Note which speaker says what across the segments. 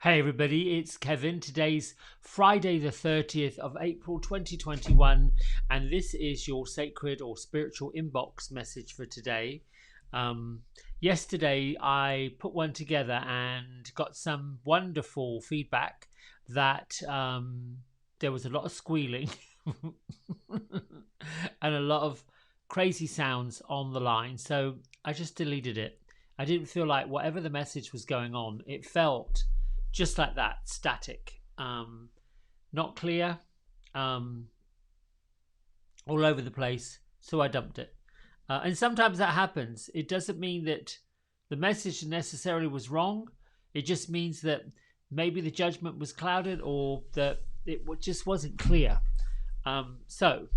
Speaker 1: Hey everybody, it's Kevin. Today's Friday the 30th of April 2021 and this is your sacred or spiritual inbox message for today. Yesterday I put one together and got some wonderful feedback that there was a lot of squealing and a lot of crazy sounds on the line, so I just deleted it. I didn't feel like whatever the message was going on, it felt just like that, static, not clear, all over the place. So I dumped it. And sometimes that happens. It doesn't mean that the message necessarily was wrong. It just means that maybe the judgment was clouded or that it just wasn't clear. So,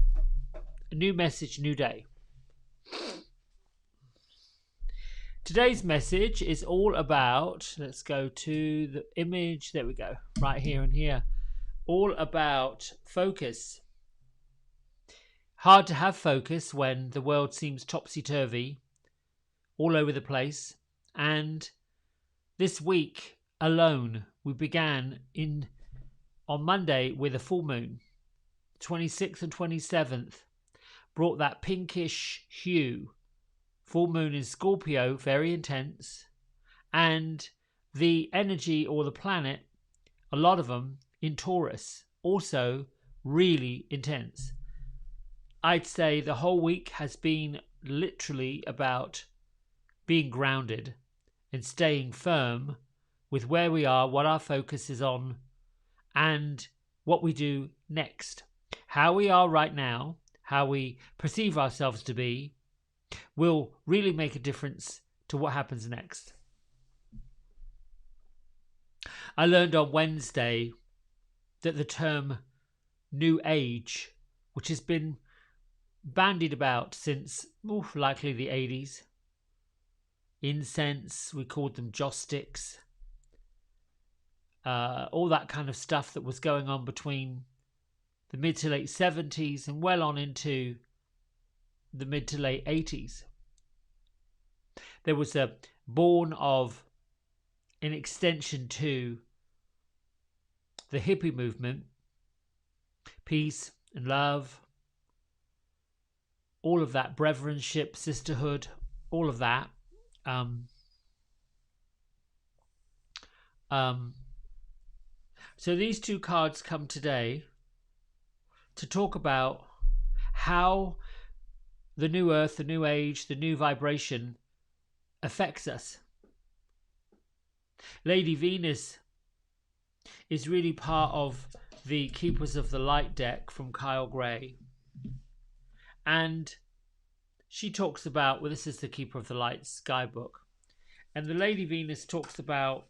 Speaker 1: a new message, new day. Today's message is all about, let's go to the image, there we go, right here and here, all about focus. Hard to have focus when the world seems topsy-turvy, all over the place. And this week alone, we began on Monday with a full moon. 26th and 27th brought that pinkish hue. Full moon in Scorpio, very intense, and the energy or the planet, a lot of them in Taurus, also really intense. I'd say the whole week has been literally about being grounded and staying firm with where we are, what our focus is on, and what we do next. How we are right now, how we perceive ourselves to be, will really make a difference to what happens next. I learned on Wednesday that the term New Age, which has been bandied about since likely the 80s, incense, we called them joss sticks, all that kind of stuff that was going on between the mid to late 70s and well on into the mid to late 80s. There was a born of an extension to the hippie movement, peace and love, all of that, brethrenship, sisterhood, all of that. So these two cards come today to talk about how the new earth, the new age, the new vibration affects us. Lady Venus is really part of the Keepers of the Light deck from Kyle Gray. And she talks about, well, this is the Keeper of the Light Sky book. And the Lady Venus talks about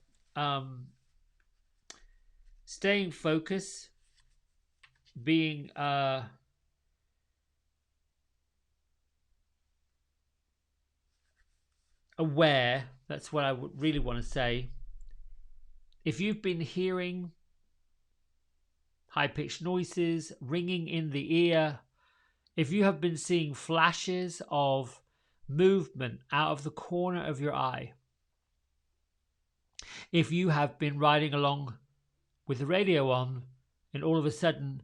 Speaker 1: staying focused, being aware. That's what I would really want to say. If you've been hearing high-pitched noises, ringing in the ear, if you have been seeing flashes of movement out of the corner of your eye, if you have been riding along with the radio on and all of a sudden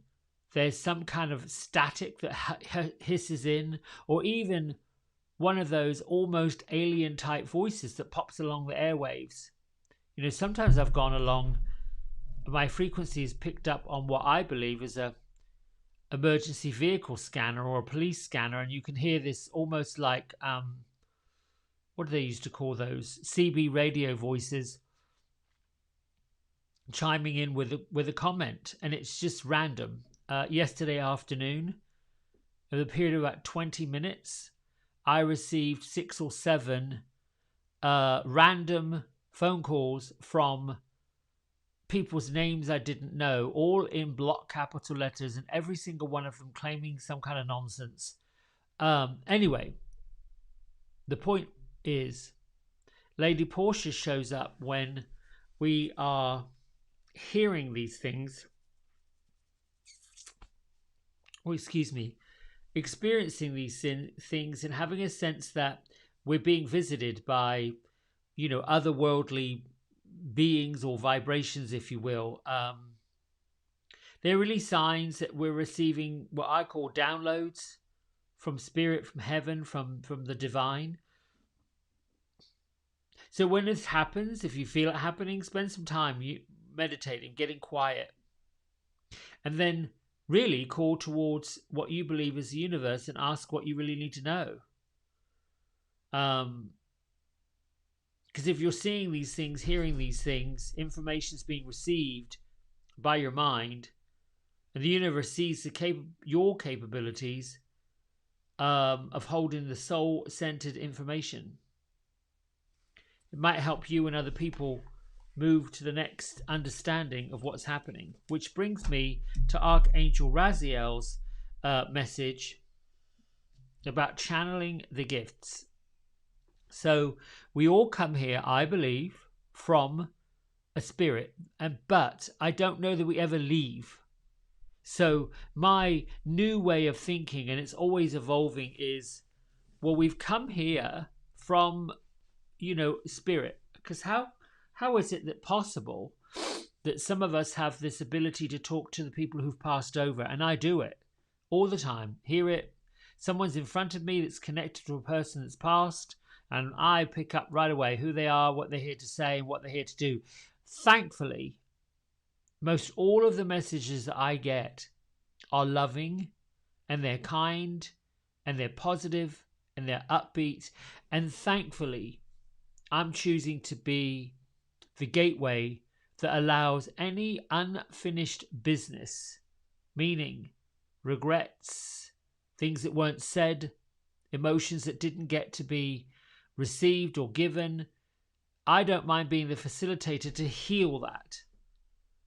Speaker 1: there's some kind of static that hisses in, or even one of those almost alien type voices that pops along the airwaves. You know, sometimes I've gone along, my frequency is picked up on what I believe is a emergency vehicle scanner or a police scanner, and you can hear this almost like what do they used to call those, CB radio voices chiming in with a comment, and it's just random. Yesterday afternoon, in a period of about 20 minutes, I received 6 or 7 random phone calls from people's names I didn't know, all in block capital letters, and every single one of them claiming some kind of nonsense. Anyway, the point is, Lady Portia shows up when we are hearing these things, experiencing these things and having a sense that we're being visited by, otherworldly beings or vibrations, if you will. They're really signs that we're receiving what I call downloads from spirit, from heaven, from the divine. So when this happens, if you feel it happening, spend some time meditating, getting quiet, and then really call towards what you believe is the universe and ask what you really need to know. Because if you're seeing these things, hearing these things, information's being received by your mind, and the universe sees your capabilities of holding the soul-centered information. It might help you and other people move to the next understanding of what's happening. Which brings me to Archangel Raziel's message about channeling the gifts. So we all come here, I believe, from a spirit, but I don't know that we ever leave. So my new way of thinking, and it's always evolving, is, well, we've come here from, spirit. Because how is it that possible that some of us have this ability to talk to the people who've passed over? And I do it all the time. Hear it. Someone's in front of me that's connected to a person that's passed, and I pick up right away who they are, what they're here to say, and what they're here to do. Thankfully, most all of the messages that I get are loving, and they're kind, and they're positive, and they're upbeat. And thankfully, I'm choosing to be the gateway that allows any unfinished business, meaning regrets, things that weren't said, emotions that didn't get to be received or given. I don't mind being the facilitator to heal that,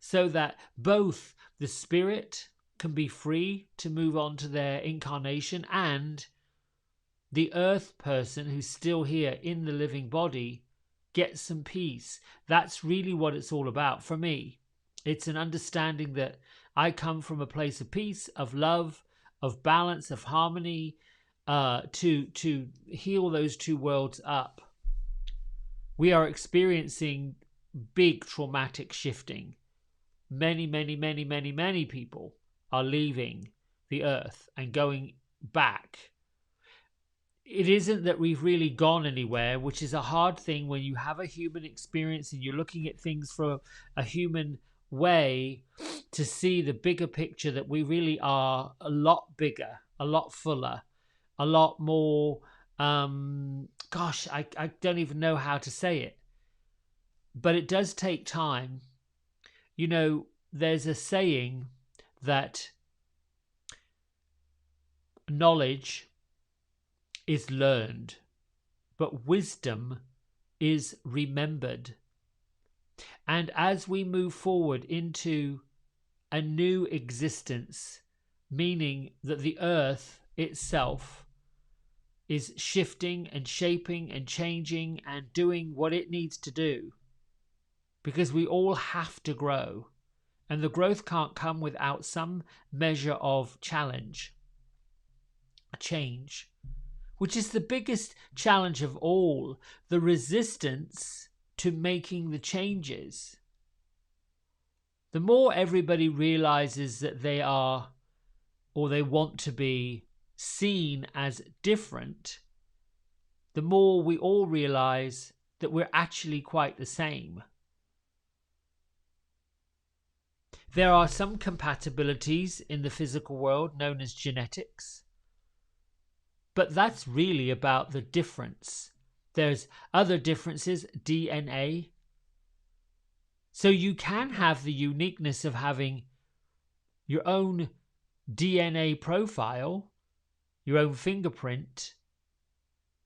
Speaker 1: so that both the spirit can be free to move on to their incarnation, and the earth person who's still here in the living body gets some peace. That's really what it's all about for me. It's an understanding that I come from a place of peace, of love, of balance, of harmony, to heal those two worlds up. We are experiencing big traumatic shifting. Many people are leaving the earth and going back. It isn't that we've really gone anywhere, which is a hard thing when you have a human experience and you're looking at things from a human way, to see the bigger picture, that we really are a lot bigger, a lot fuller, a lot more, I don't even know how to say it. But it does take time. There's a saying that knowledge is learned, but wisdom is remembered. And as we move forward into a new existence, meaning that the earth itself is shifting and shaping and changing and doing what it needs to do, because we all have to grow, and the growth can't come without some measure of challenge, a change, which is the biggest challenge of all, the resistance to making the changes. The more everybody realizes that they are, or they want to be, seen as different, the more we all realize that we're actually quite the same. There are some compatibilities in the physical world known as genetics, but that's really about the difference. There's other differences, DNA. So you can have the uniqueness of having your own DNA profile, your own fingerprint,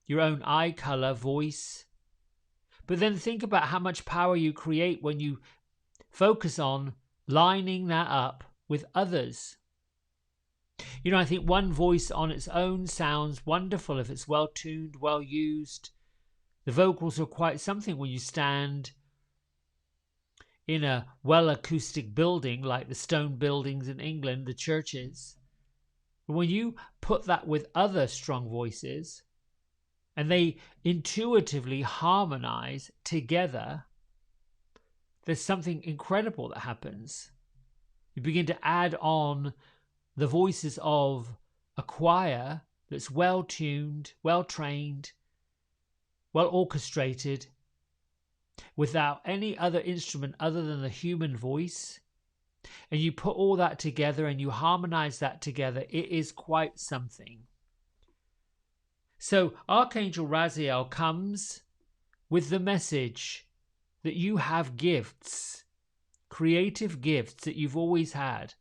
Speaker 1: your own eye color, voice. But then think about how much power you create when you focus on lining that up with others. I think one voice on its own sounds wonderful if it's well tuned, well used. The vocals are quite something when you stand in a well acoustic building like the stone buildings in England, the churches. But when you put that with other strong voices and they intuitively harmonize together, there's something incredible that happens. You begin to add on the voices of a choir that's well tuned, well trained, well orchestrated, without any other instrument other than the human voice. And you put all that together and you harmonize that together. It is quite something. So Archangel Raziel comes with the message that you have gifts, creative gifts that you've always had,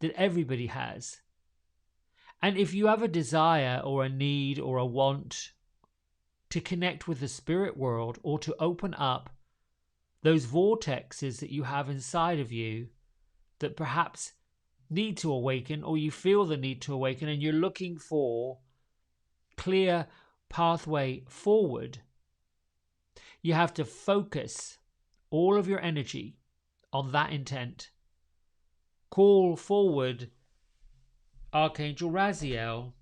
Speaker 1: that everybody has. And if you have a desire or a need or a want to connect with the spirit world or to open up those vortexes that you have inside of you that perhaps need to awaken, or you feel the need to awaken, and you're looking for clear pathway forward, you have to focus all of your energy on that intent. Call forward Archangel Raziel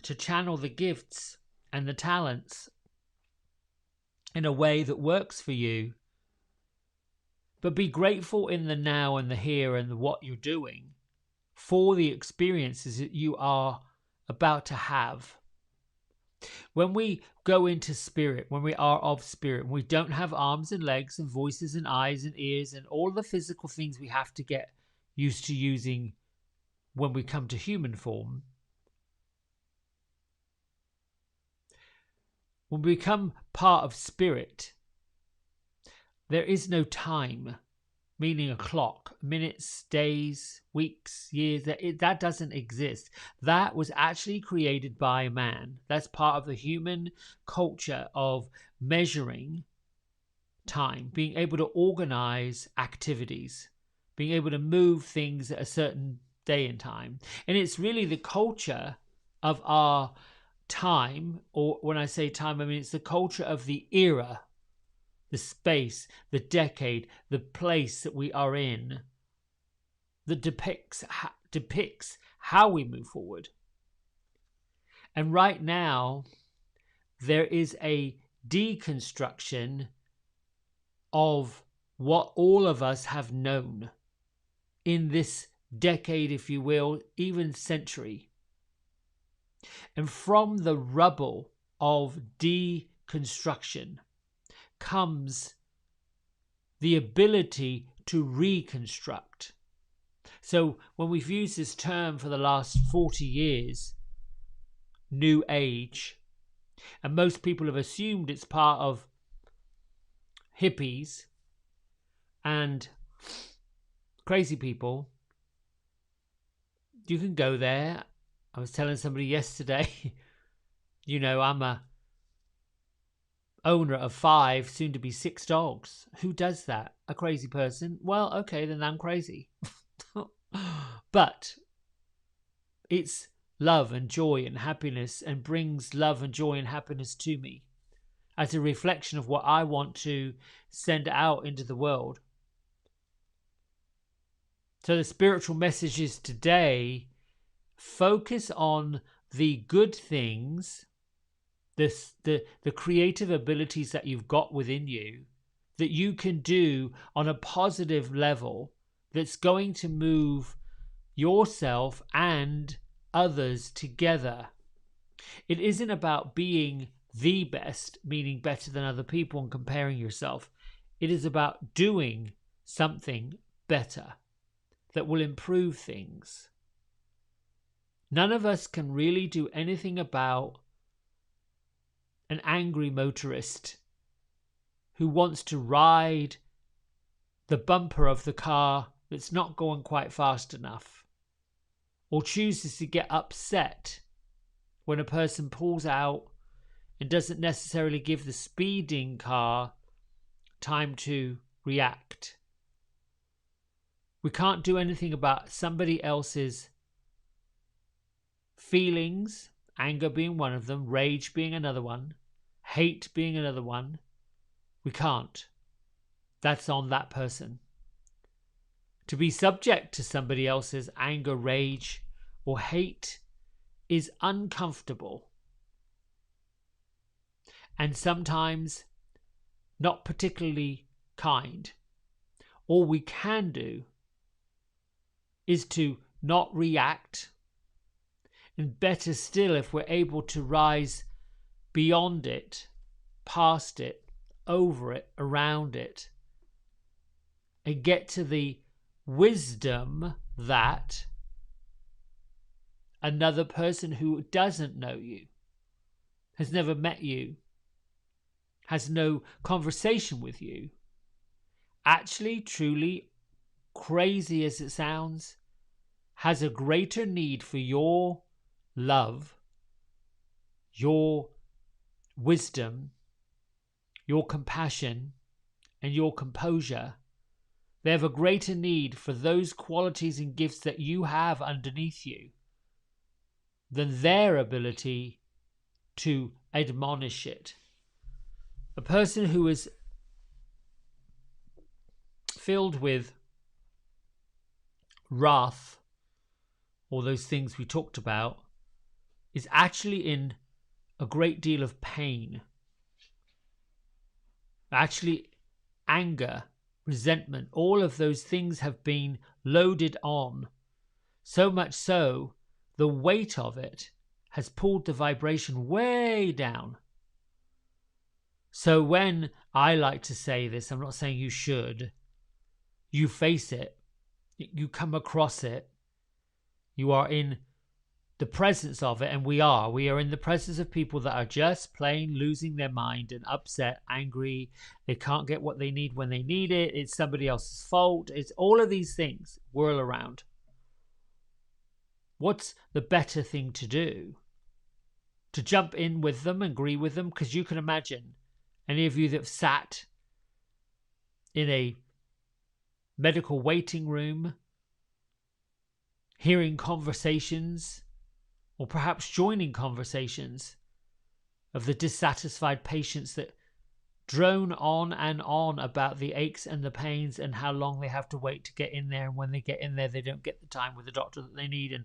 Speaker 1: to channel the gifts and the talents in a way that works for you. But be grateful in the now and the here and what you're doing for the experiences that you are about to have. When we go into spirit, when we are of spirit, when we don't have arms and legs and voices and eyes and ears and all the physical things we have to get used to using when we come to human form, when we become part of spirit, there is no time, meaning a clock, minutes, days, weeks, years. That doesn't exist. That was actually created by man. That's part of the human culture of measuring time, being able to organize activities, being able to move things at a certain day and time. And it's really the culture of our time, or when I say time, I mean it's the culture of the era, the space, the decade, the place that we are in, that depicts how we move forward. And right now, there is a deconstruction of what all of us have known in this decade, if you will, even century. And from the rubble of deconstruction comes the ability to reconstruct. So when we've used this term for the last 40 years, New Age, and most people have assumed it's part of hippies and crazy people, you can go there. I was telling somebody yesterday, I'm a owner of 5, soon to be 6 dogs. Who does that? A crazy person? Well, okay, then I'm crazy. But it's love and joy and happiness, and brings love and joy and happiness to me as a reflection of what I want to send out into the world. So the spiritual messages today focus on the good things, the creative abilities that you've got within you, that you can do on a positive level, that's going to move yourself and others together. It isn't about being the best, meaning better than other people and comparing yourself. It is about doing something better that will improve things. None of us can really do anything about an angry motorist who wants to ride the bumper of the car that's not going quite fast enough, or chooses to get upset when a person pulls out and doesn't necessarily give the speeding car time to react. We can't do anything about somebody else's feelings, anger being one of them, rage being another one, hate being another one. We can't. That's on that person. To be subject to somebody else's anger, rage, or hate is uncomfortable, and sometimes not particularly kind all we can do is to not react, and better still, if we're able to rise beyond it, past it, over it, around it, and get to the wisdom that another person who doesn't know you, has never met you, has no conversation with you, actually, truly, crazy as it sounds, has a greater need for your love, your wisdom, your compassion, and your composure. They have a greater need for those qualities and gifts that you have underneath you than their ability to admonish it. A person who is filled with wrath, all those things we talked about, is actually in a great deal of pain. Actually, anger, resentment, all of those things have been loaded on. So much so, the weight of it has pulled the vibration way down. So when I like to say this, I'm not saying you should, you face it, you come across it, you are in the presence of it, and we are in the presence of people that are just plain losing their mind and upset, angry. They can't get what they need when they need it. It's somebody else's fault. It's all of these things whirl around. What's the better thing to do? To jump in with them and agree with them? Because you can imagine, any of you that have sat in a medical waiting room, hearing conversations, or perhaps joining conversations of the dissatisfied patients that drone on and on about the aches and the pains and how long they have to wait to get in there, and when they get in there they don't get the time with the doctor that they need, and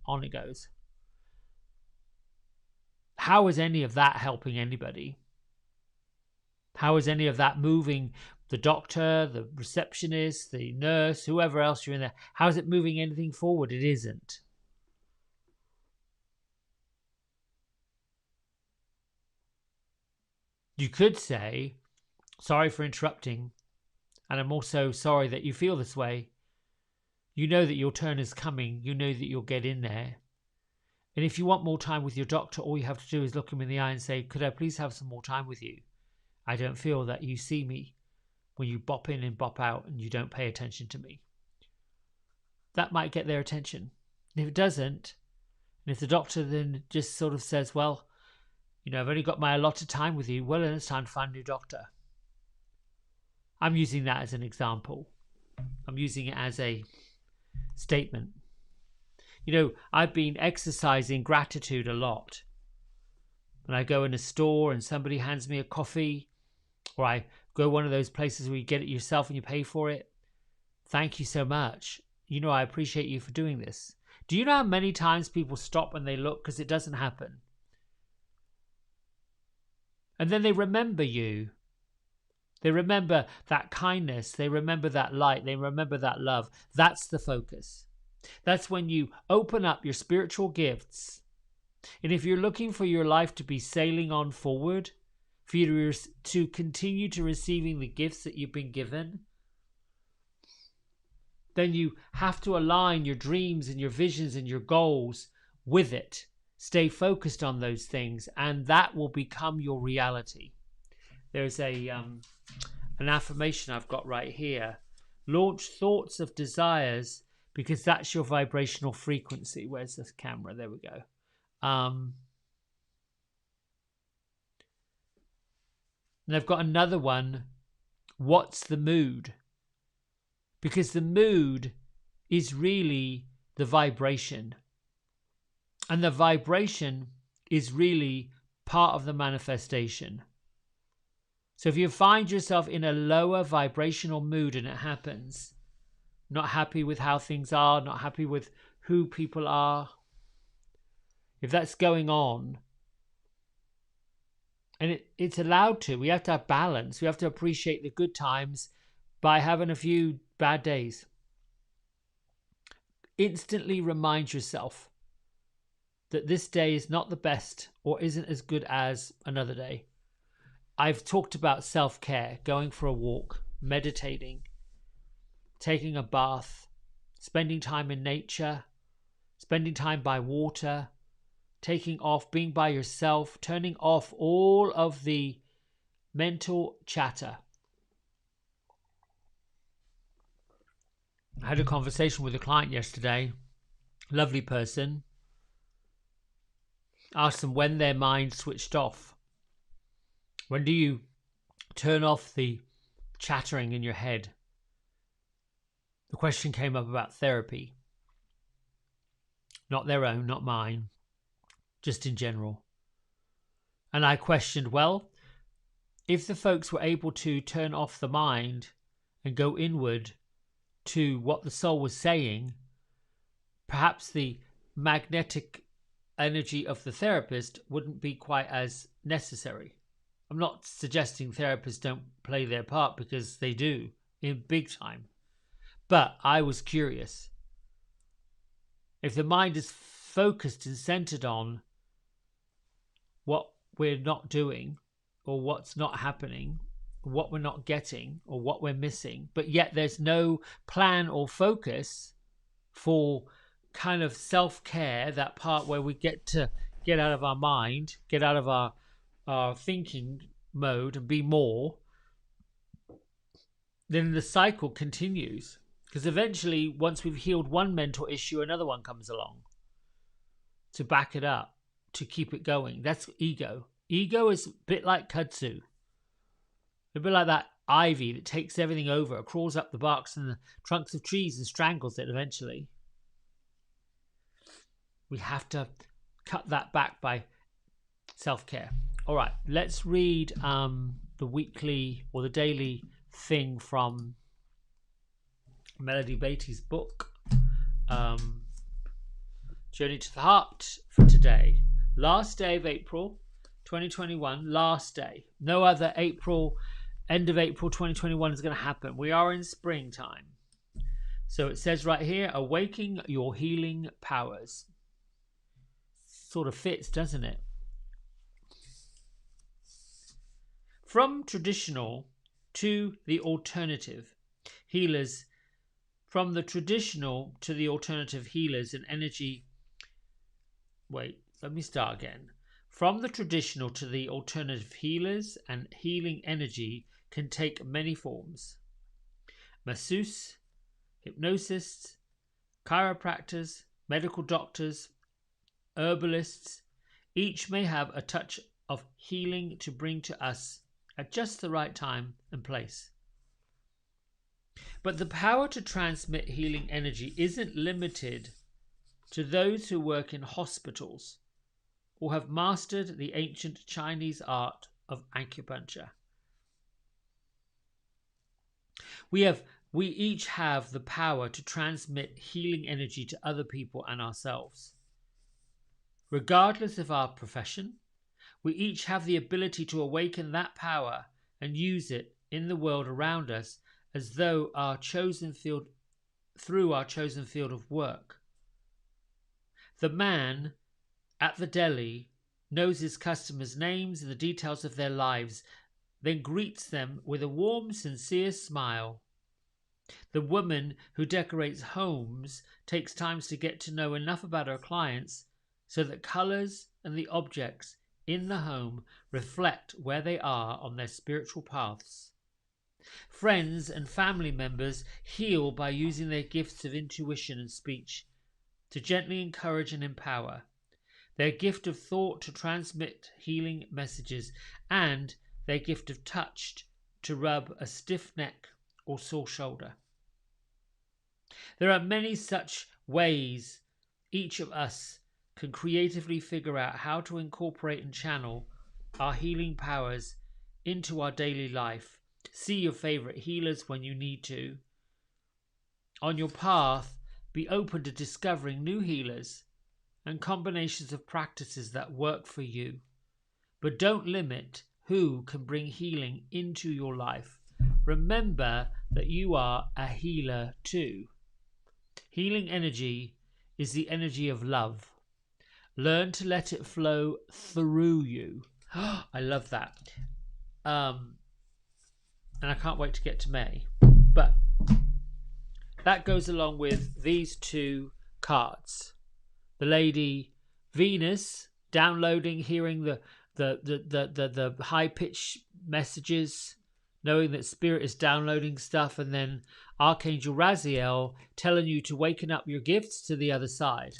Speaker 1: on it goes. How is any of that helping anybody? How is any of that moving the doctor, the receptionist, the nurse, whoever else you're in there? How is it moving anything forward? It isn't. You could say, sorry for interrupting, and I'm also sorry that you feel this way. You know that your turn is coming. You know that you'll get in there. And if you want more time with your doctor, all you have to do is look him in the eye and say, could I please have some more time with you? I don't feel that you see me when you bop in and bop out and you don't pay attention to me. That might get their attention. And if it doesn't, and if the doctor then just sort of says, well, you know, I've only got my allotted time with you, well, then it's time to find a new doctor. I'm using that as an example. I'm using it as a statement. You know, I've been exercising gratitude a lot. When I go in a store and somebody hands me a coffee, or I go one of those places where you get it yourself and you pay for it, thank you so much. You know, I appreciate you for doing this. Do you know how many times people stop and they look? Because it doesn't happen. And then they remember you. They remember that kindness. They remember that light. They remember that love. That's the focus. That's when you open up your spiritual gifts. And if you're looking for your life to be sailing on forward, for you to continue to receiving the gifts that you've been given, then you have to align your dreams and your visions and your goals with it. Stay focused on those things, and that will become your reality. There's an affirmation I've got right here. Launch thoughts of desires, because that's your vibrational frequency. Where's this camera? There we go. And I've got another one. What's the mood? Because the mood is really the vibration. And the vibration is really part of the manifestation. So if you find yourself in a lower vibrational mood and it happens, not happy with how things are, not happy with who people are, if that's going on, And it's allowed to. We have to have balance. We have to appreciate the good times by having a few bad days. Instantly remind yourself that this day is not the best or isn't as good as another day. I've talked about self-care, going for a walk, meditating, taking a bath, spending time in nature, spending time by water, taking off, being by yourself, turning off all of the mental chatter. I had a conversation with a client yesterday, lovely person. Asked them when their mind switched off. When do you turn off the chattering in your head? The question came up about therapy. Not their own, not mine, just in general. And I questioned, well, if the folks were able to turn off the mind and go inward to what the soul was saying, perhaps the magnetic energy of the therapist wouldn't be quite as necessary. I'm not suggesting therapists don't play their part, because they do in big time. But I was curious. If the mind is focused and centered on what we're not doing, or what's not happening, what we're not getting, or what we're missing, but yet there's no plan or focus for kind of self-care, that part where we get to get out of our mind, get out of our thinking mode and be more, then the cycle continues. Because eventually, once we've healed one mental issue, another one comes along to back it up, to keep it going. That's ego. Ego is a bit like kudzu. A bit like that ivy that takes everything over. It crawls up the barks and the trunks of trees and strangles it eventually. We have to cut that back by self-care. All right, let's read the weekly or the daily thing from Melody Beatty's book, Journey to the Heart, for today. Last day of April 2021, last day. No other April, end of April 2021 is going to happen. We are in springtime. So it says right here, awaking your healing powers. Sort of fits, doesn't it? From traditional to the alternative healers, from the traditional to the alternative healers and energy. Wait, let me start again. From the traditional to the alternative healers and healing energy can take many forms. Masseuse, hypnosists, chiropractors, medical doctors, herbalists, each may have a touch of healing to bring to us at just the right time and place. But the power to transmit healing energy isn't limited to those who work in hospitals or have mastered the ancient Chinese art of acupuncture. We each have the power to transmit healing energy to other people and ourselves. Regardless of our profession, we each have the ability to awaken that power and use it in the world around us as though our chosen field, through our chosen field of work. The man at the deli knows his customers' names and the details of their lives, then greets them with a warm, sincere smile. The woman who decorates homes takes time to get to know enough about her clients so that colours and the objects in the home reflect where they are on their spiritual paths. Friends and family members heal by using their gifts of intuition and speech to gently encourage and empower, their gift of thought to transmit healing messages, and their gift of touch to rub a stiff neck or sore shoulder. There are many such ways each of us can creatively figure out how to incorporate and channel our healing powers into our daily life. See your favorite healers when you need to. On your path, be open to discovering new healers and combinations of practices that work for you. But don't limit who can bring healing into your life. Remember that you are a healer too. Healing energy is the energy of love. Learn to let it flow through you. I love that. And I can't wait to get to May. But that goes along with these two cards. The lady Venus downloading, hearing the high pitched messages, knowing that spirit is downloading stuff, and then Archangel Raziel telling you to waken up your gifts to the other side.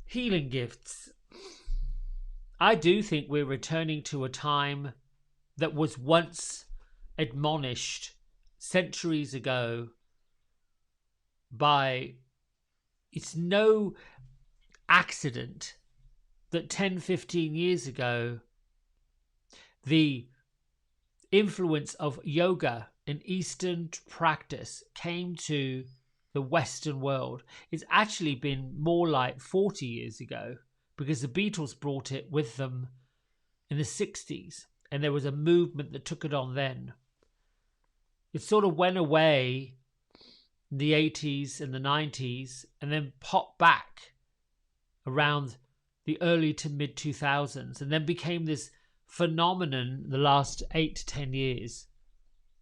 Speaker 1: Healing gifts. I do think we're returning to a time that was once admonished centuries ago by, it's no accident that 10-15 years ago the influence of yoga and Eastern practice came to the Western world. It's actually been more like 40 years ago, because the Beatles brought it with them in the 60s, and there was a movement that took it on then. It sort of went away in the 80s and the 90s, and then popped back around the early to mid 2000s, and then became this phenomenon the last 8 to 10 years.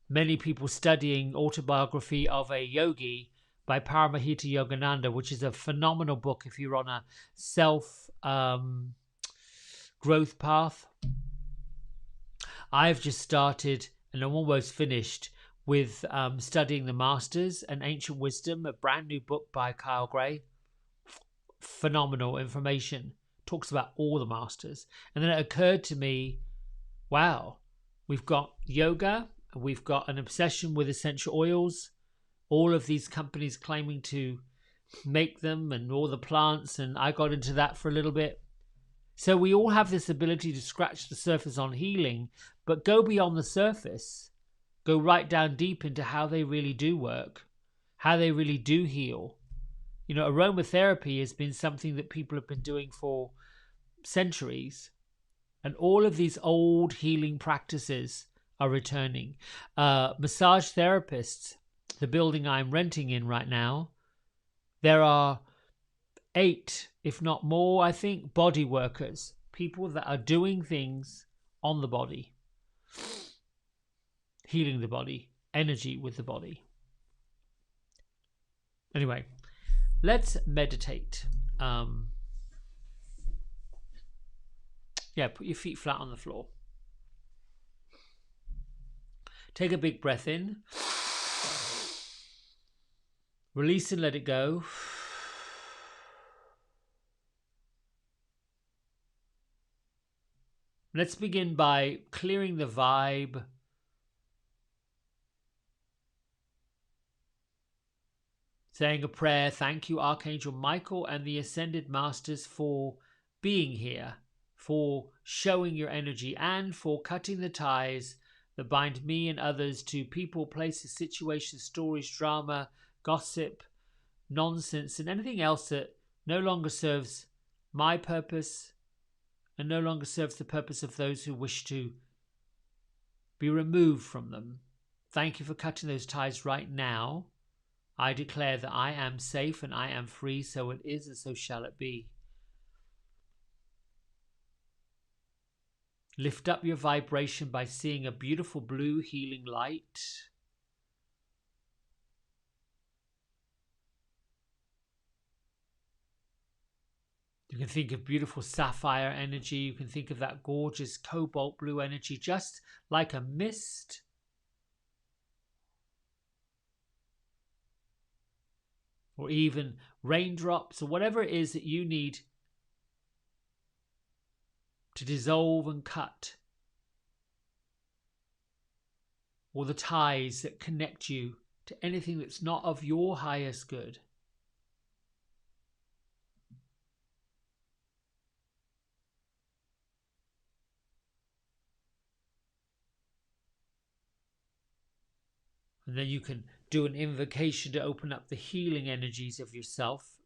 Speaker 1: Many people studying Autobiography of a Yogi by Paramahita Yogananda, which is a phenomenal book if you're on a self growth path. I've just started, and I'm almost finished, with studying the Masters and Ancient Wisdom, a brand new book by Kyle Gray. Phenomenal information. Talks about all the Masters. And then it occurred to me, wow, we've got yoga, we've got an obsession with essential oils, all of these companies claiming to make them, and all the plants, and I got into that for a little bit. So we all have this ability to scratch the surface on healing, but go beyond the surface. Go right down deep into how they really do work, how they really do heal. You know, aromatherapy has been something that people have been doing for centuries, and all of these old healing practices are returning. Massage therapists, the building I'm renting in right now, there are 8, if not more, I think, body workers, people that are doing things on the body, healing the body, energy with the body. Anyway, let's meditate. Put your feet flat on the floor. Take a big breath in. Release and let it go. Let's begin by clearing the vibe. Saying a prayer. Thank you, Archangel Michael and the Ascended Masters, for being here, for showing your energy, and for cutting the ties that bind me and others to people, places, situations, stories, drama, gossip, nonsense, and anything else that no longer serves my purpose and no longer serves the purpose of those who wish to be removed from them. Thank you for cutting those ties right now. I declare that I am safe and I am free, so it is and so shall it be. Lift up your vibration by seeing a beautiful blue healing light. You can think of beautiful sapphire energy. You can think of that gorgeous cobalt blue energy, just like a mist. Or even raindrops, or whatever it is that you need to dissolve and cut. Or the ties that connect you to anything that's not of your highest good. And then you can do an invocation to open up the healing energies of yourself.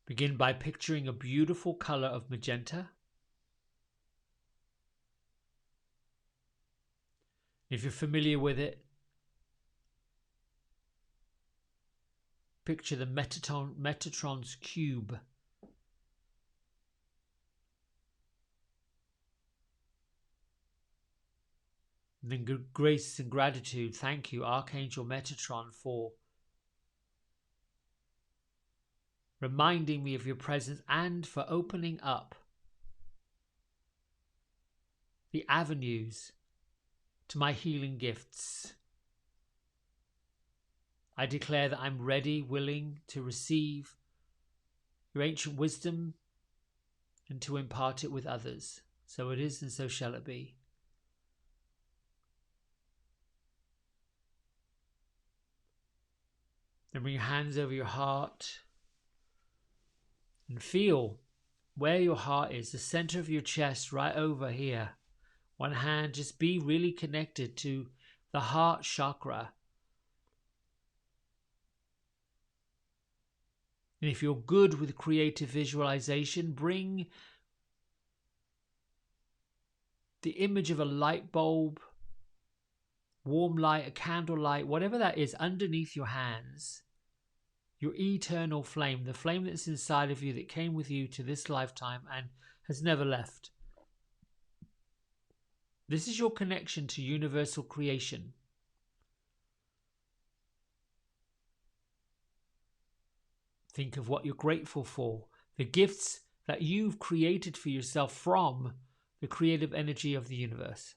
Speaker 1: Begin by picturing a beautiful color of magenta. If you're familiar with it, picture the Metatron's cube. And then grace and gratitude. Thank you, Archangel Metatron, for reminding me of your presence and for opening up the avenues to my healing gifts. I declare that I'm ready, willing to receive your ancient wisdom and to impart it with others. So it is, and so shall it be. Then bring your hands over your heart and feel where your heart is, the center of your chest, right over here. One hand, just be really connected to the heart chakra. And if you're good with creative visualization, bring the image of a light bulb, warm light, a candle light, whatever that is, underneath your hands. Your eternal flame, the flame that's inside of you that came with you to this lifetime and has never left. This is your connection to universal creation. Think of what you're grateful for, the gifts that you've created for yourself from the creative energy of the universe.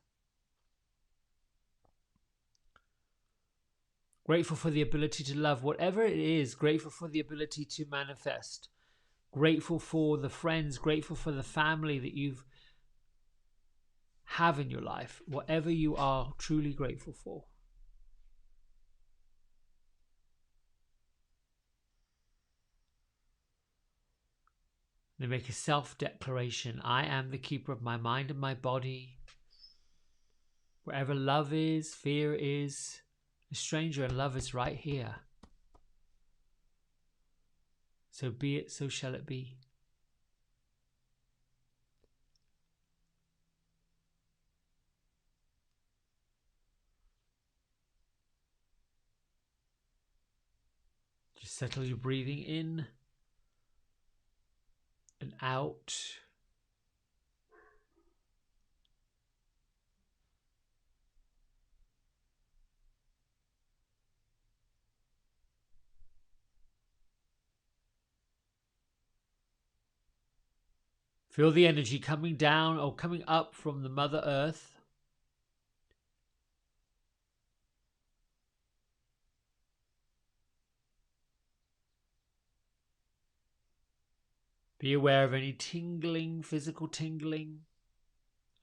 Speaker 1: Grateful for the ability to love, whatever it is. Grateful for the ability to manifest. Grateful for the friends, grateful for the family that you have in your life. Whatever you are truly grateful for. Then make a self-declaration. I am the keeper of my mind and my body. Wherever love is, fear is, a stranger and love is right here. So be it, so shall it be. Just settle your breathing in and out. Feel the energy coming down or coming up from the Mother Earth. Be aware of any tingling, physical tingling.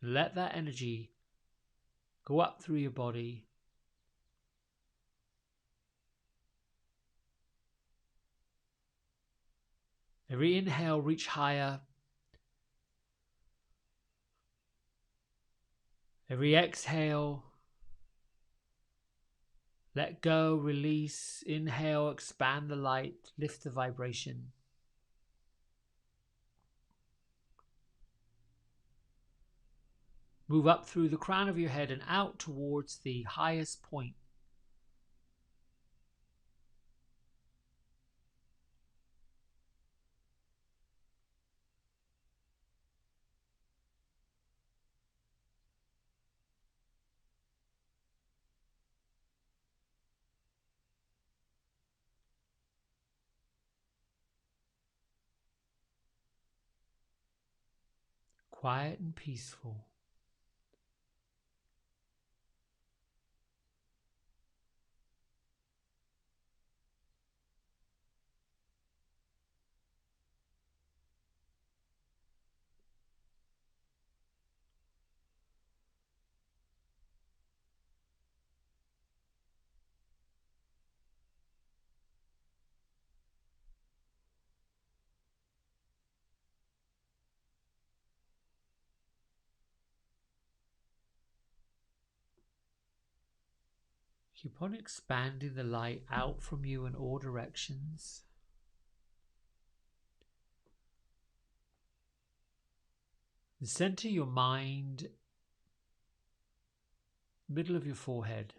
Speaker 1: Let that energy go up through your body. Every inhale, reach higher. Every exhale, let go, release. Inhale, expand the light, lift the vibration. Move up through the crown of your head and out towards the highest point. Quiet and peaceful. Keep on expanding the light out from you in all directions. And center your mind, middle of your forehead.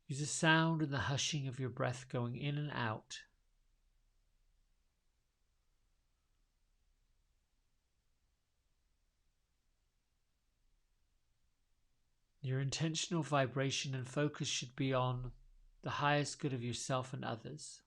Speaker 1: Use the sound and the hushing of your breath going in and out. Your intentional vibration and focus should be on the highest good of yourself and others.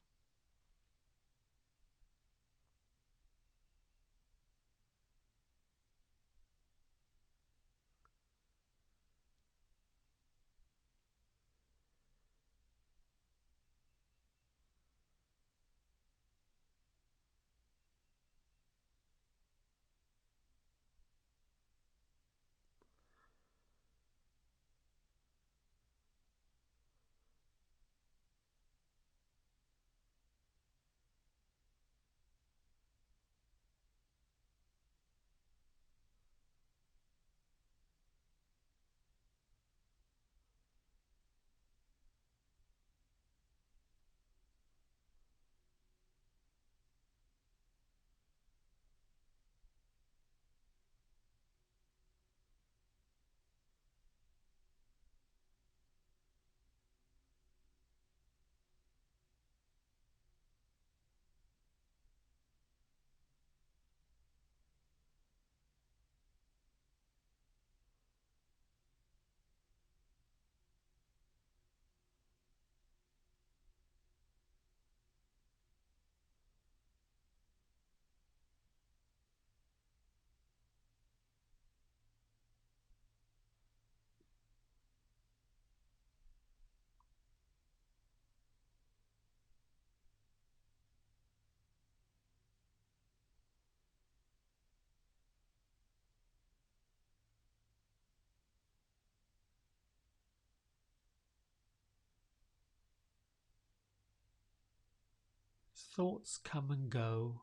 Speaker 1: Thoughts come and go.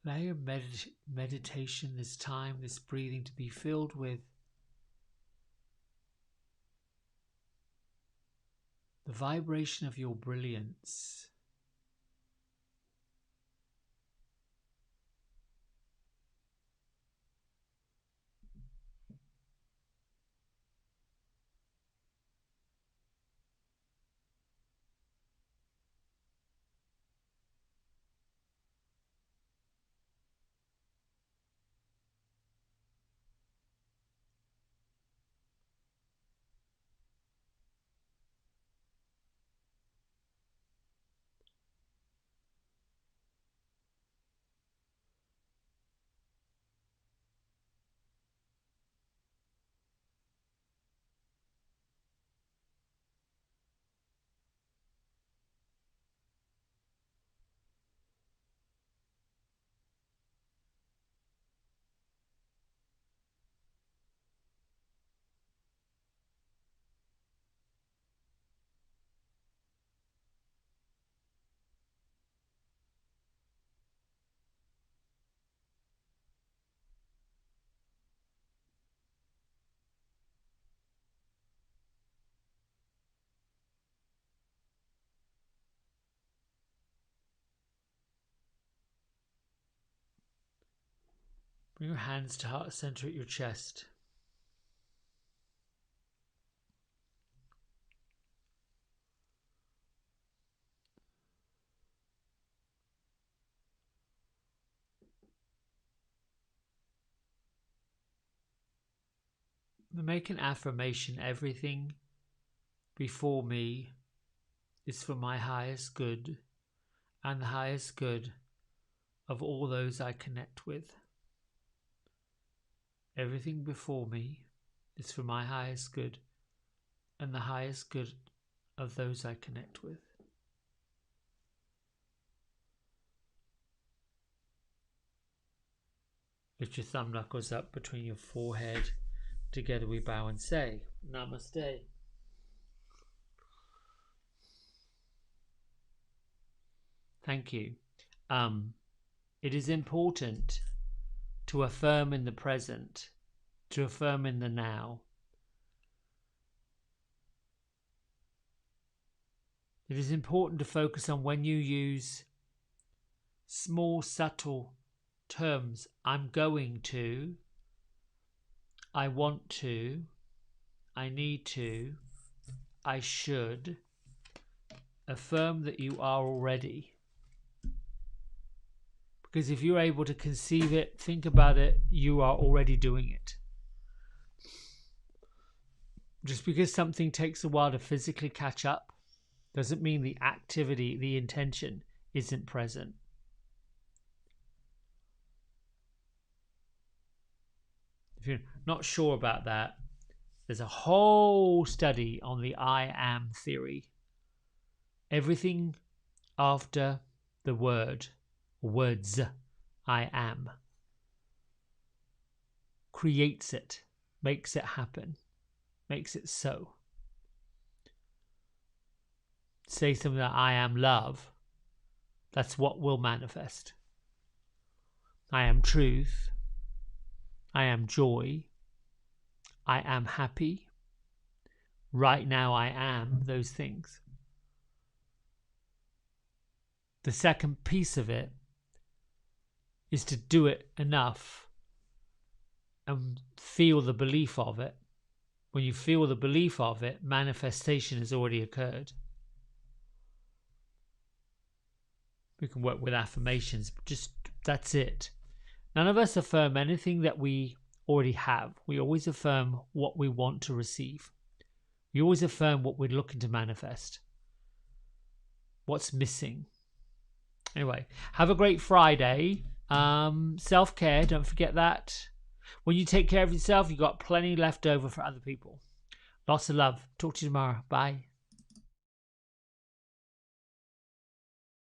Speaker 1: Allow your meditation, this time, this breathing, to be filled with the vibration of your brilliance. Bring your hands to heart center at your chest. Make an affirmation. Everything before me is for my highest good and the highest good of all those I connect with. Everything before me is for my highest good and the highest good of those I connect with. Lift your thumb knuckles up between your forehead. Together we bow and say, Namaste. Thank you. It is important to affirm in the present, to affirm in the now. It is important to focus on when you use small, subtle terms. I'm going to, I want to, I need to, I should. Affirm that you are already. Because if you're able to conceive it, think about it, you are already doing it. Just because something takes a while to physically catch up doesn't mean the activity, the intention isn't present. If you're not sure about that, there's a whole study on the I am theory. Everything after the words, I am, creates it, makes it happen, makes it so. Say something like I am love, that's what will manifest. I am truth, I am joy, I am happy. Right now I am those things. The second piece of it is to do it enough and feel the belief of it. When you feel the belief of it, manifestation has already occurred. We can work with affirmations, but just that's it. None of us affirm anything that we already have. We always affirm what we want to receive. We always affirm what we're looking to manifest. What's missing. Anyway, have a great Friday. Self-care, don't forget that. When you take care of yourself, you've got plenty left over for other people. Lots of love. Talk to you tomorrow. Bye.